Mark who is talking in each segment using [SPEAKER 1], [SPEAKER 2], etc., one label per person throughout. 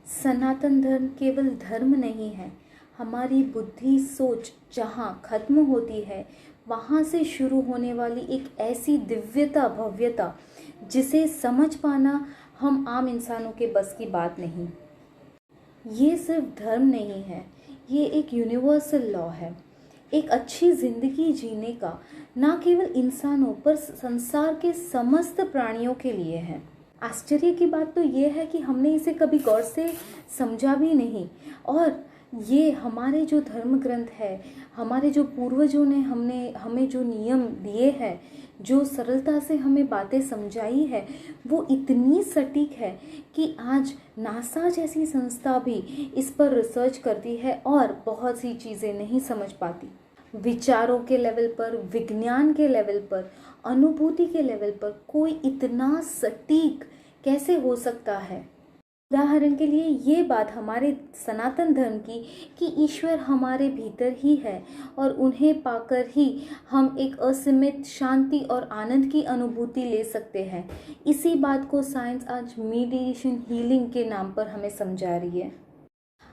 [SPEAKER 1] सनातन धर्म केवल धर्म नहीं है, हमारी बुद्धि सोच जहाँ खत्म होती है वहाँ से शुरू होने वाली एक ऐसी दिव्यता भव्यता जिसे समझ पाना हम आम इंसानों के बस की बात नहीं। ये सिर्फ धर्म नहीं है, ये एक यूनिवर्सल लॉ है, एक अच्छी जिंदगी जीने का, ना केवल इंसानों पर संसार के समस्त प्राणियों के लिए है। आश्चर्य की बात तो ये है कि हमने इसे कभी गौर से समझा भी नहीं, और ये हमारे जो धर्म ग्रंथ है, हमारे जो पूर्वजों ने हमें जो नियम दिए हैं, जो सरलता से हमें बातें समझाई है, वो इतनी सटीक है कि आज नासा जैसी संस्था भी इस पर रिसर्च करती है और बहुत सी चीज़ें नहीं समझ पाती। विचारों के लेवल पर, विज्ञान के लेवल पर, अनुभूति के लेवल पर कोई इतना सटीक कैसे हो सकता है। उदाहरण के लिए ये बात हमारे सनातन धर्म की कि ईश्वर हमारे भीतर ही है और उन्हें पाकर ही हम एक असीमित शांति और आनंद की अनुभूति ले सकते हैं। इसी बात को साइंस आज मेडिटेशन हीलिंग के नाम पर हमें समझा रही है।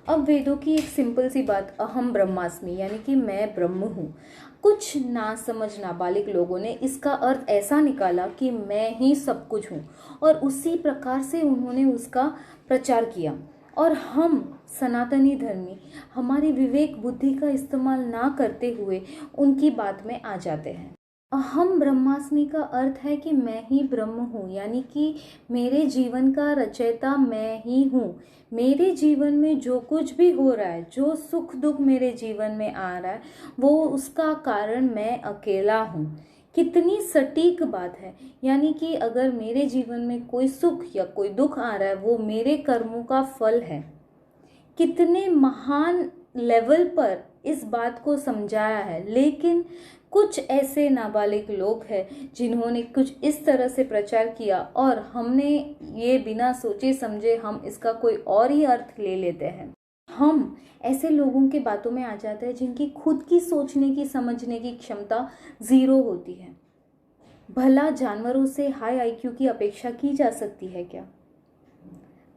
[SPEAKER 1] अब वेदों की एक सिंपल सी बात, अहम ब्रह्मास्मि, यानी कि मैं ब्रह्म हूँ, कुछ ना समझ नाबालिग लोगों ने इसका अर्थ ऐसा निकाला कि मैं ही सब कुछ हूँ, और उसी प्रकार से उन्होंने उसका प्रचार किया। और हम सनातनी धर्मी हमारी विवेक बुद्धि का इस्तेमाल ना करते हुए उनकी बात में आ जाते हैं। अहम ब्रह्मास्मि का अर्थ है कि मैं ही ब्रह्म हूँ, यानी कि मेरे जीवन का रचयिता मैं ही हूँ। मेरे जीवन में जो कुछ भी हो रहा है, जो सुख दुख मेरे जीवन में आ रहा है, वो उसका कारण मैं अकेला हूँ। कितनी सटीक बात है, यानी कि अगर मेरे जीवन में कोई सुख या कोई दुख आ रहा है, वो मेरे कर्मों का फल है। कितने महान लेवल पर इस बात को समझाया है, लेकिन कुछ ऐसे नाबालिग लोग हैं जिन्होंने कुछ इस तरह से प्रचार किया और हमने ये बिना सोचे समझे हम इसका कोई और ही अर्थ ले लेते हैं। हम ऐसे लोगों के बातों में आ जाते हैं जिनकी खुद की सोचने की समझने की क्षमता जीरो होती है। भला जानवरों से हाई आईक्यू की अपेक्षा की जा सकती है क्या?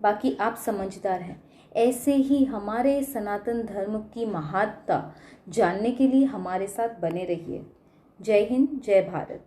[SPEAKER 1] बाकी आप समझदार हैं। ऐसे ही हमारे सनातन धर्म की महत्ता जानने के लिए हमारे साथ बने रहिए। जय हिंद, जय भारत।